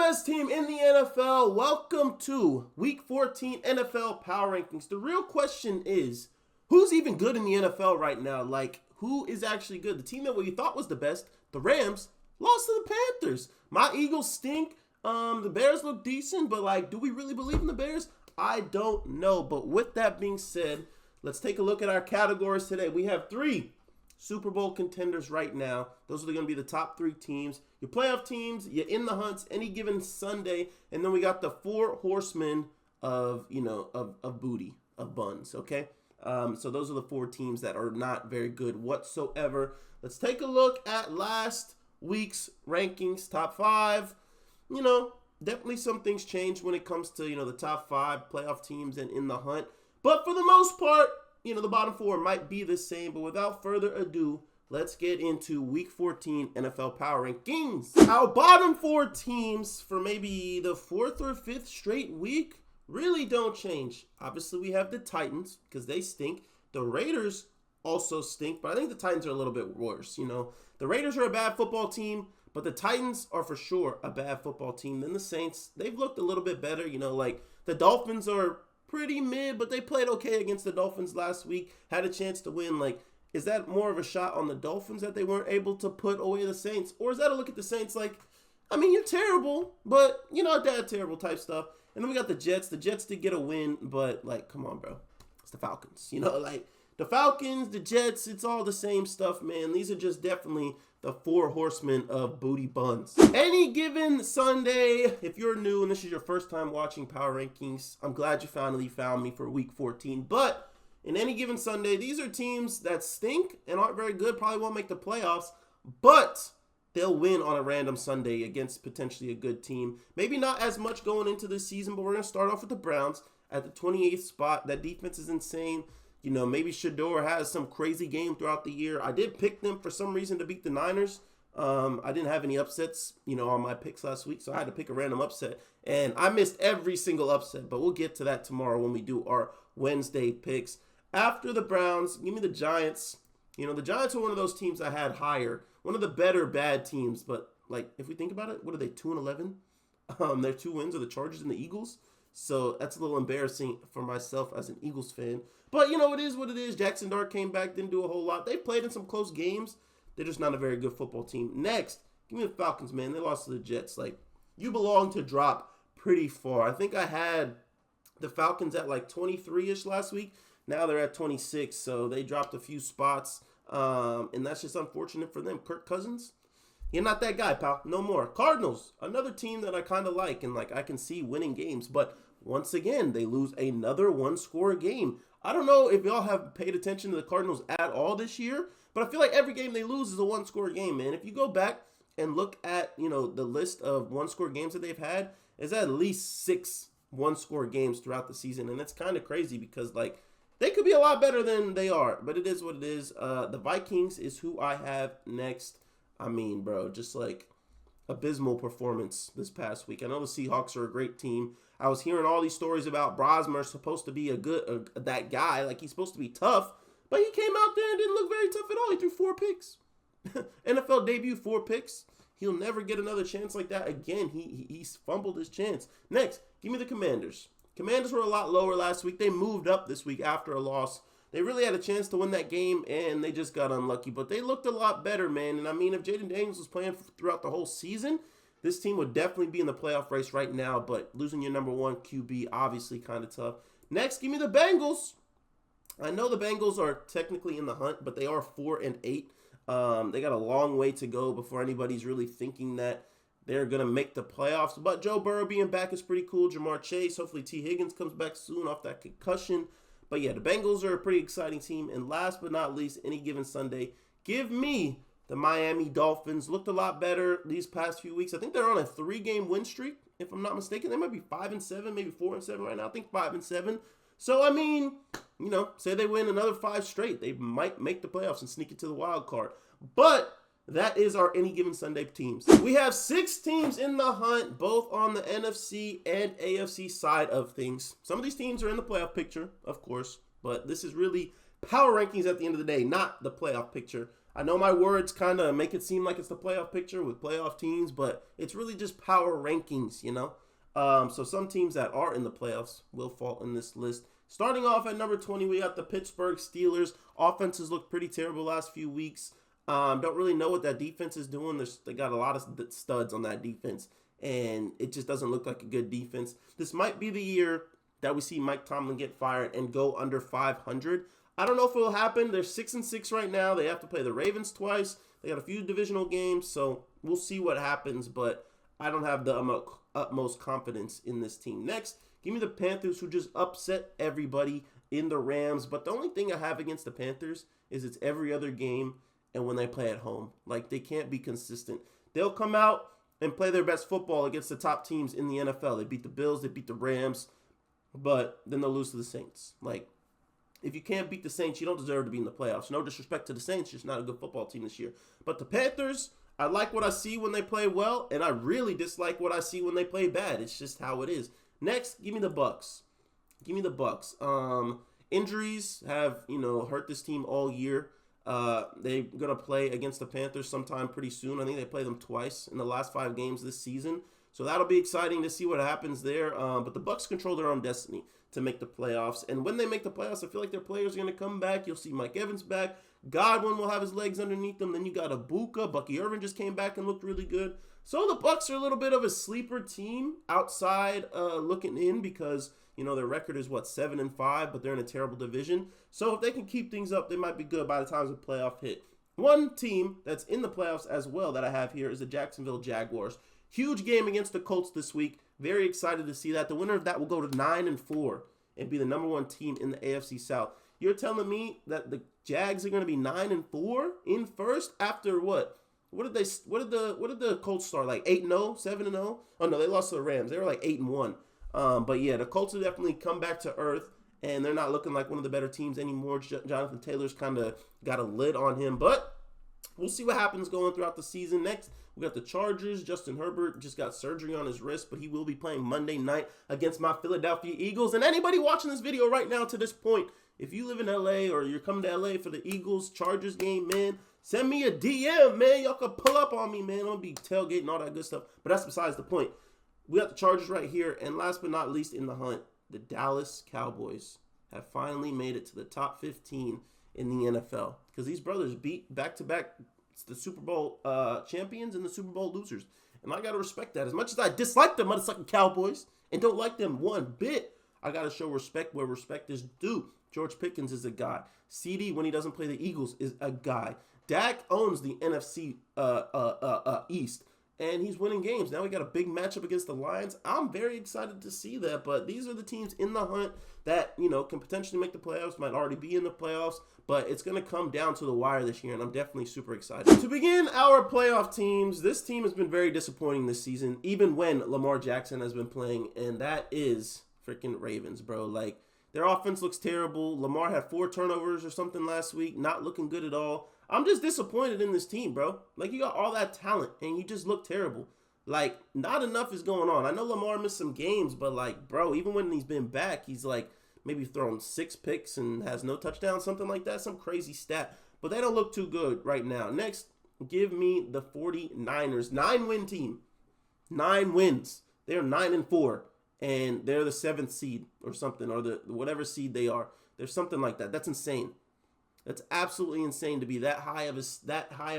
best team in the NFL. Welcome to Week 14 NFL Power Rankings. The real question is, who's even good in the NFL right now? Like, who is actually good? The team that we thought was the best, the Rams, lost to the Panthers. My Eagles stink. The Bears look decent, but like, do we really believe in the Bears? I don't know. But with that being said, let's take a look at our categories today. We have 3 Super Bowl contenders right now. Those are going to be the top 3 teams. Your playoff teams, you're in the hunts any given Sunday. And then we got the 4 horsemen of booty, of buns, okay? So those are the 4 teams that are not very good whatsoever. Let's take a look at last week's rankings, top 5. Definitely some things changed when it comes to, the top 5 playoff teams and in the hunt. But for the most part, the bottom 4 might be the same. But without further ado, let's get into Week 14 NFL Power Rankings. Our bottom 4 teams for maybe the 4th or 5th straight week really don't change. Obviously, we have the Titans because they stink. The Raiders also stink, but I think the Titans are a little bit worse. The Raiders are a bad football team, but the Titans are for sure a bad football team. Then the Saints, they've looked a little bit better. Like the Dolphins are pretty mid, but they played okay against the Dolphins last week. Had a chance to win. Like, is that more of a shot on the Dolphins that they weren't able to put away the Saints? Or is that a look at the Saints like, you're terrible, but that terrible type stuff. And then we got the Jets. The Jets did get a win, but like, come on, bro. It's the Falcons. The Falcons, the Jets, it's all the same stuff, man. These are just definitely the 4 horsemen of booty buns. Any given Sunday, if you're new and this is your first time watching Power Rankings, I'm glad you finally found me for Week 14. But in any given Sunday, these are teams that stink and aren't very good, probably won't make the playoffs, but they'll win on a random Sunday against potentially a good team. Maybe not as much going into this season, but we're going to start off with the Browns at the 28th spot. That defense is insane. Maybe Shador has some crazy game throughout the year. I did pick them for some reason to beat the Niners. I didn't have any upsets, on my picks last week, so I had to pick a random upset. And I missed every single upset, but we'll get to that tomorrow when we do our Wednesday picks. After the Browns, give me the Giants. The Giants are one of those teams I had higher. One of the better bad teams, but, like, if we think about it, what are they, 2-11? Their 2 wins are the Chargers and the Eagles. So that's a little embarrassing for myself as an Eagles fan. But, it is what it is. Jackson Dart came back, didn't do a whole lot. They played in some close games. They're just not a very good football team. Next, give me the Falcons, man. They lost to the Jets. Like, you belong to drop pretty far. I think I had the Falcons at like 23-ish last week. Now they're at 26, so they dropped a few spots. And that's just unfortunate for them. Kirk Cousins, you're not that guy, pal. No more. Cardinals, another team that I kind of like and like I can see winning games. But once again, they lose another 1-score game. I don't know if y'all have paid attention to the Cardinals at all this year, but I feel like every game they lose is a 1-score game, man. If you go back and look at, the list of 1-score games that they've had, it's at least 6 1-score games throughout the season. And it's kind of crazy because, like, they could be a lot better than they are, but it is what it is. The Vikings is who I have next. Bro, just like abysmal performance this past week. I know the Seahawks are a great team. I was hearing all these stories about Brosmer supposed to be that guy, like he's supposed to be tough, but he came out there and didn't look very tough at all. He threw 4 picks. NFL debut, 4 picks. He'll never get another chance like that again. He's fumbled his chance. Next, give me the Commanders. Commanders were a lot lower last week. They moved up this week after a loss. They really had a chance to win that game, and they just got unlucky. But they looked a lot better, man. And if Jaden Daniels was playing throughout the whole season, this team would definitely be in the playoff race right now. But losing your number 1 QB, obviously kind of tough. Next, give me the Bengals. I know the Bengals are technically in the hunt, but they are 4-8. They got a long way to go before anybody's really thinking that they're going to make the playoffs. But Joe Burrow being back is pretty cool. Jamar Chase, hopefully T. Higgins comes back soon off that concussion. But yeah, the Bengals are a pretty exciting team. And last but not least, any given Sunday, give me the Miami Dolphins. Looked a lot better these past few weeks. I think they're on a 3-game win streak, if I'm not mistaken. They might be 5-7, maybe 4-7 right now. I think 5-7. So, say they win another 5 straight. They might make the playoffs and sneak into the wild card. But that is our any given Sunday teams. We have 6 teams in the hunt, both on the NFC and AFC side of things. Some of these teams are in the playoff picture, of course, but this is really power rankings at the end of the day, not the playoff picture. I know my words kind of make it seem like it's the playoff picture with playoff teams, but it's really just power rankings, you know? So some teams that are in the playoffs will fall in this list. Starting off at number 20, we got the Pittsburgh Steelers. Offenses look pretty terrible last few weeks. Don't really know what that defense is doing. They got a lot of studs on that defense, and it just doesn't look like a good defense. This might be the year that we see Mike Tomlin get fired and go under 500. I don't know if it will happen. They're 6-6 right now. They have to play the Ravens twice. They got a few divisional games, so we'll see what happens, but I don't have the utmost confidence in this team. Next, give me the Panthers, who just upset everybody in the Rams. But the only thing I have against the Panthers is it's every other game and when they play at home. Like, they can't be consistent. They'll come out and play their best football against the top teams in the NFL. They beat the Bills, they beat the Rams, but then they'll lose to the Saints. Like, if you can't beat the Saints, you don't deserve to be in the playoffs. No disrespect to the Saints, just not a good football team this year. But the Panthers, I like what I see when they play well, and I really dislike what I see when they play bad. It's just how it is. Next, give me the Bucks. Give me the Bucks. Injuries have, hurt this team all year. They're going to play against the Panthers sometime pretty soon. I think they play them twice in the last 5 games this season. So that'll be exciting to see what happens there. But the Bucks control their own destiny to make the playoffs. And when they make the playoffs, I feel like their players are going to come back. You'll see Mike Evans back. Godwin will have his legs underneath them. Then you got Ibuka. Bucky Irvin just came back and looked really good. So the Bucks are a little bit of a sleeper team outside looking in because, their record is, 7-5, but they're in a terrible division. So if they can keep things up, they might be good by the time the playoff hit. One team that's in the playoffs as well that I have here is the Jacksonville Jaguars. Huge game against the Colts this week. Very excited to see that. The winner of that will go to 9-4 and be the number 1 team in the AFC South. You're telling me that the Jags are going to be 9-4 in first after what? What did the Colts start, like 8-0, 7-0? Oh no, they lost to the Rams. They were like 8-1. But yeah, the Colts have definitely come back to earth, and they're not looking like one of the better teams anymore. Jonathan Taylor's kind of got a lid on him, but we'll see what happens going throughout the season. Next, we got the Chargers. Justin Herbert just got surgery on his wrist, but he will be playing Monday night against my Philadelphia Eagles. And anybody watching this video right now to this point, if you live in LA or you're coming to LA for the Eagles Chargers game, man, send me a DM, man. Y'all can pull up on me, man. I'm going to be tailgating, all that good stuff. But that's besides the point. We got the Chargers right here. And last but not least in the hunt, the Dallas Cowboys have finally made it to the top 15 in the NFL. Because these brothers beat back-to-back the Super Bowl champions and the Super Bowl losers. And I got to respect that. As much as I dislike the motherfucking Cowboys and don't like them one bit, I got to show respect where respect is due. George Pickens is a guy. CD, when he doesn't play the Eagles, is a guy. Dak owns the NFC East, and he's winning games. Now we got a big matchup against the Lions. I'm very excited to see that, but these are the teams in the hunt that, can potentially make the playoffs, might already be in the playoffs, but it's going to come down to the wire this year, and I'm definitely super excited. To begin our playoff teams, this team has been very disappointing this season, even when Lamar Jackson has been playing, and that is freaking Ravens, bro. Like, their offense looks terrible. Lamar had 4 turnovers or something last week, not looking good at all. I'm just disappointed in this team, bro. Like, you got all that talent, and you just look terrible. Like, not enough is going on. I know Lamar missed some games, but, like, bro, even when he's been back, he's, like, maybe thrown 6 picks and has no touchdowns, something like that, some crazy stat. But they don't look too good right now. Next, give me the 49ers. 9-win team. 9 wins. They're 9-4. And they're the 7th seed or something, or the whatever seed they are. There's something like that. That's insane. That's absolutely insane to be that high of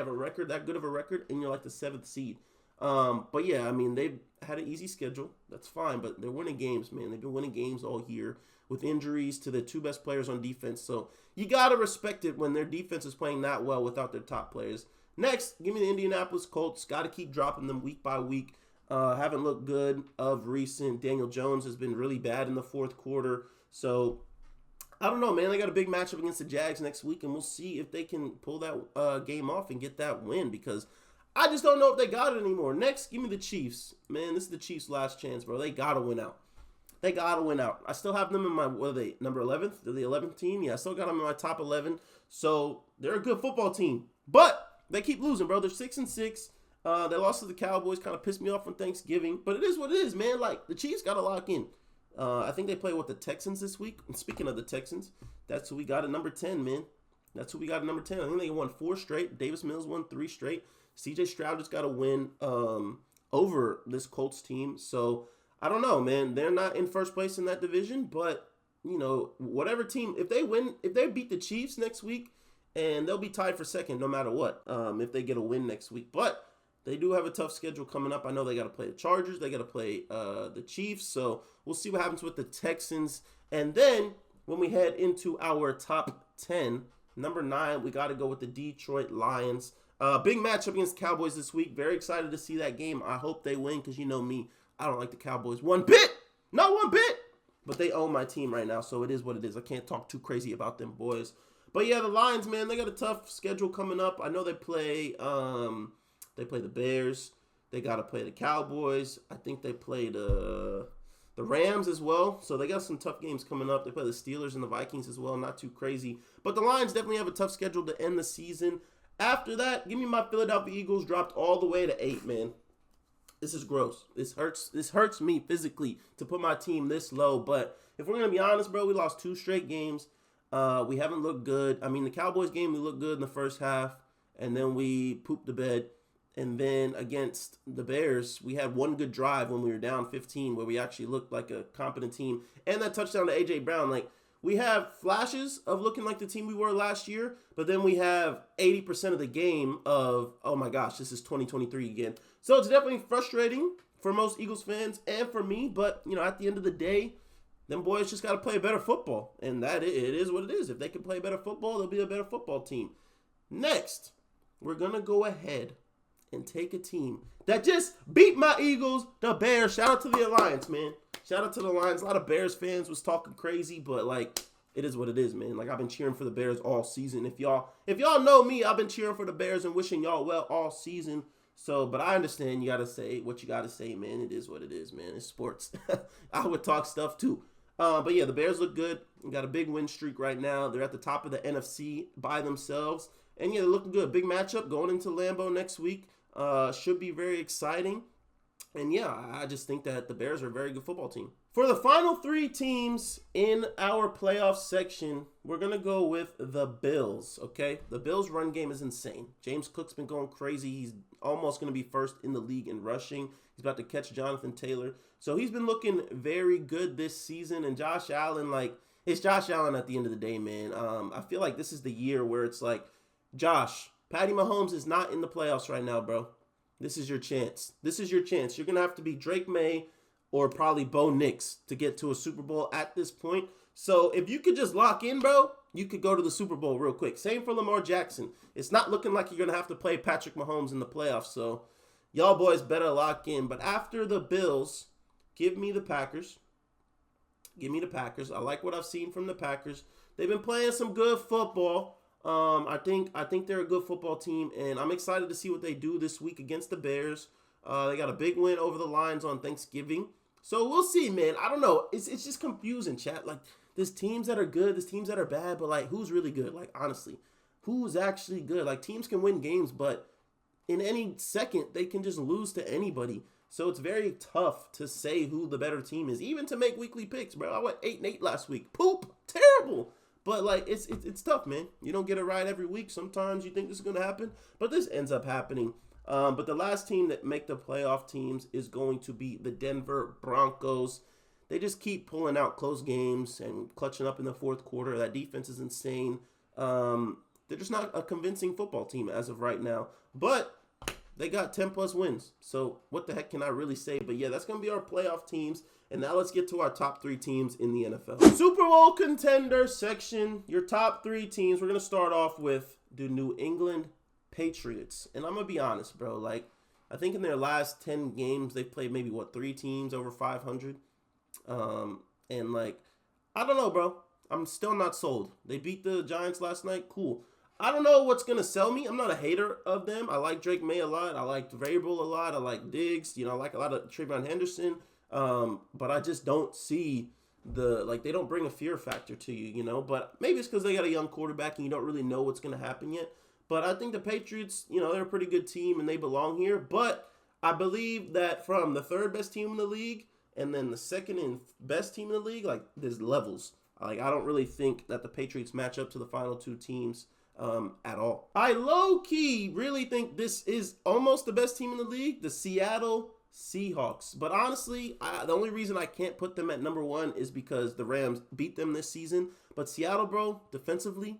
a record, that good of a record, and you're like the 7th seed. But yeah, I mean, they've had an easy schedule. That's fine, but they're winning games, man. They've been winning games all year with injuries to the 2 best players on defense. So you got to respect it when their defense is playing that well without their top players. Next, give me the Indianapolis Colts. Got to keep dropping them week by week. Haven't looked good of recent. Daniel Jones has been really bad in the 4th quarter. So, I don't know, man. They got a big matchup against the Jags next week, and we'll see if they can pull that game off and get that win, because I just don't know if they got it anymore. Next, give me the Chiefs. Man, this is the Chiefs' last chance, bro. They got to win out. They got to win out. I still have them in my, what are they, number 11th? They're the 11th team? Yeah, I still got them in my top 11. So, they're a good football team. But they keep losing, bro. They're 6-6. They lost to the Cowboys, kind of pissed me off on Thanksgiving. But it is what it is, man. Like, the Chiefs got to lock in. I think they play with the Texans this week. And speaking of the Texans, that's who we got at number 10, man. That's who we got at number 10. I think they won 4 straight. Davis Mills won 3 straight. CJ Stroud just got to win over this Colts team. So I don't know, man. They're not in first place in that division, but whatever team, if they win, if they beat the Chiefs next week, and they'll be tied for second no matter what, if they get a win next week. But they do have a tough schedule coming up. I know they got to play the Chargers. They got to play the Chiefs. So we'll see what happens with the Texans. And then when we head into our top 10, number 9, we got to go with the Detroit Lions. Big matchup against the Cowboys this week. Very excited to see that game. I hope they win because you know me. I don't like the Cowboys one bit. Not one bit. But they own my team right now, so it is what it is. I can't talk too crazy about them boys. But yeah, the Lions, man, they got a tough schedule coming up. I know they play the Bears. They got to play the Cowboys. I think they play the Rams as well. So they got some tough games coming up. They play the Steelers and the Vikings as well. Not too crazy. But the Lions definitely have a tough schedule to end the season. After that, give me my Philadelphia Eagles dropped all the way to 8, man. This is gross. This hurts me physically to put my team this low. But if we're going to be honest, bro, we lost 2 straight games. We haven't looked good. I mean, the Cowboys game, we looked good in the first half. And then we pooped the bed. And then against the Bears, we had one good drive when we were down 15 where we actually looked like a competent team. And that touchdown to A.J. Brown, like, we have flashes of looking like the team we were last year, but then we have 80% of the game of, oh my gosh, this is 2023 again. So it's definitely frustrating for most Eagles fans and for me, but, at the end of the day, them boys just got to play better football, and it is what it is. If they can play better football, they'll be a better football team. Next, we're going to go ahead and take a team that just beat my Eagles, the Bears. Shout out to the Alliance, man. Shout out to the Lions. A lot of Bears fans was talking crazy, but, it is what it is, man. Like, I've been cheering for the Bears all season. If y'all know me, I've been cheering for the Bears and wishing y'all well all season. So, but I understand you got to say what you got to say, man. It is what it is, man. It's sports. I would talk stuff, too. But, yeah, the Bears look good. We got a big win streak right now. They're at the top of the NFC by themselves. And, yeah, they're looking good. Big matchup going into Lambeau next week. Should be very exciting. And yeah, I just think that the Bears are a very good football team. For the final 3 teams in our playoff section, we're going to go with the Bills, okay? The Bills' run game is insane. James Cook's been going crazy. He's almost going to be first in the league in rushing. He's about to catch Jonathan Taylor. So he's been looking very good this season. And Josh Allen, it's Josh Allen at the end of the day, man. I feel like this is the year where it's like, Josh, Patty Mahomes is not in the playoffs right now, bro. This is your chance. This is your chance. You're going to have to be Drake May or probably Bo Nix to get to a Super Bowl at this point. So if you could just lock in, bro, you could go to the Super Bowl real quick. Same for Lamar Jackson. It's not looking like you're going to have to play Patrick Mahomes in the playoffs. So y'all boys better lock in. But after the Bills, give me the Packers. Give me the Packers. I like what I've seen from the Packers. They've been playing some good football. I think they're a good football team, and I'm excited to see what they do this week against the Bears. They got a big win over the Lions on Thanksgiving. So we'll see, man. I don't know. It's just confusing, chat. Like, there's teams that are good, there's teams that are bad, but, who's really good? Honestly, who's actually good? Teams can win games, but in any second, they can just lose to anybody. So it's very tough to say who the better team is, even to make weekly picks, bro. I went 8-8 last week. Poop. Terrible. But, it's tough, man. You don't get it right every week. Sometimes you think this is going to happen, but this ends up happening. But the last team that make the playoff teams is going to be the Denver Broncos. They just keep pulling out close games and clutching up in the fourth quarter. That defense is insane. They're just not a convincing football team as of right now. But they got 10-plus wins. So what the heck can I really say? But, yeah, that's going to be our playoff teams. And now let's get to our top 3 teams in the NFL. Super Bowl contender section, your top 3 teams. We're going to start off with the New England Patriots. And I'm going to be honest, bro. I think in their last 10 games, they've played maybe, 3 teams over 500. I don't know, bro. I'm still not sold. They beat the Giants last night. Cool. I don't know what's going to sell me. I'm not a hater of them. I like Drake May a lot. I like Vrabel a lot. I like Diggs. I like a lot of Trayvon Henderson. But I just don't see they don't bring a fear factor to you, but maybe it's because they got a young quarterback and you don't really know what's going to happen yet. But I think the Patriots, they're a pretty good team and they belong here. But I believe that from the 3rd best team in the league and then the 2nd and best team in the league, there's levels. I don't really think that the Patriots match up to the final 2 teams. at all. I low-key really think this is almost the best team in the league, the Seattle Seahawks. But honestly, the only reason I can't put them at number one is because the Rams beat them this season. But Seattle, bro, defensively,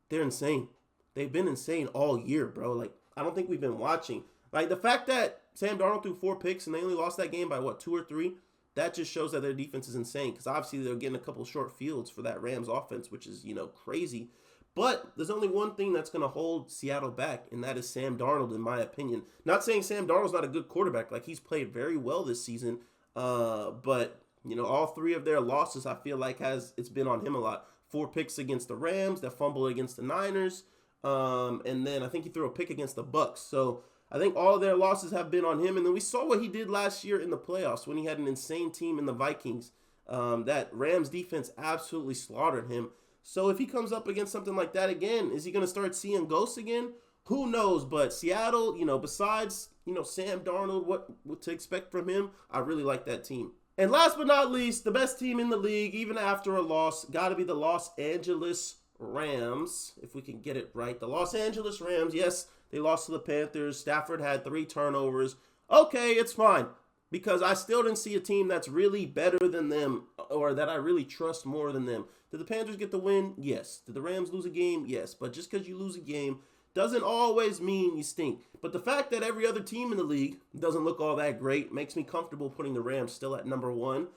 they're insane. They've been insane all year, bro. Like, I don't think we've been watching. Like, the fact that Sam Darnold threw 4 picks and they only lost that game by, 2 or 3, that just shows that their defense is insane. Because obviously they're getting a couple short fields for that Rams offense, which is, crazy. But there's only one thing that's going to hold Seattle back, and that is Sam Darnold, in my opinion. Not saying Sam Darnold's not a good quarterback. Like, he's played very well this season. But, all 3 of their losses, I feel like it's been on him a lot. 4 picks against the Rams, that fumble against the Niners, and then I think he threw a pick against the Bucks. So I think all of their losses have been on him. And then we saw what he did last year in the playoffs when he had an insane team in the Vikings. That Rams defense absolutely slaughtered him. So if he comes up against something like that again, is he going to start seeing ghosts again? Who knows? But Seattle, besides, Sam Darnold, what to expect from him, I really like that team. And last but not least, the best team in the league, even after a loss, got to be the Los Angeles Rams, if we can get it right. The Los Angeles Rams, yes, they lost to the Panthers. Stafford had 3 turnovers. Okay, it's fine, because I still didn't see a team that's really better than them or that I really trust more than them. Did the Panthers get the win? Yes. Did the Rams lose a game? Yes. But just because you lose a game doesn't always mean you stink. But the fact that every other team in the league doesn't look all that great makes me comfortable putting the Rams still at number 1.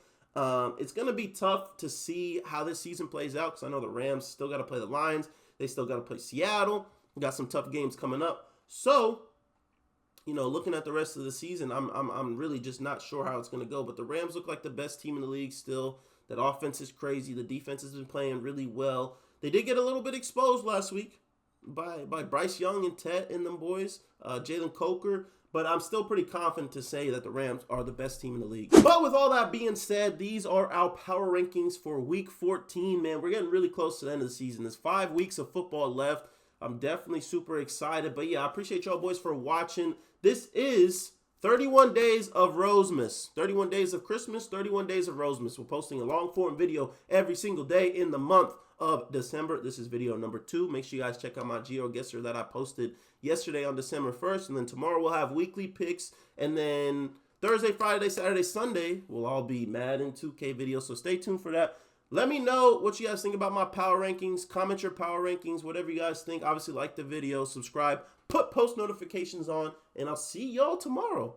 It's going to be tough to see how this season plays out because I know the Rams still got to play the Lions. They still got to play Seattle. We got some tough games coming up. So, looking at the rest of the season, I'm really just not sure how it's going to go. But the Rams look like the best team in the league still. That offense is crazy. The defense has been playing really well. They did get a little bit exposed last week by Bryce Young and Ted and them boys, Jalen Coker. But I'm still pretty confident to say that the Rams are the best team in the league. But with all that being said, these are our power rankings for Week 14, man. We're getting really close to the end of the season. There's 5 weeks of football left. I'm definitely super excited. But yeah, I appreciate y'all boys for watching. This is 31 days of Rosemas. 31 days of Christmas, 31 days of Rosemas. We're posting a long form video every single day in the month of December. This is video number 2. Make sure you guys check out my GeoGuessr that I posted yesterday on December 1st. And then tomorrow we'll have weekly picks. And then Thursday, Friday, Saturday, Sunday will all be Madden 2K videos. So stay tuned for that. Let me know what you guys think about my power rankings. Comment your power rankings, whatever you guys think. Obviously, like the video, subscribe, put post notifications on, and I'll see y'all tomorrow.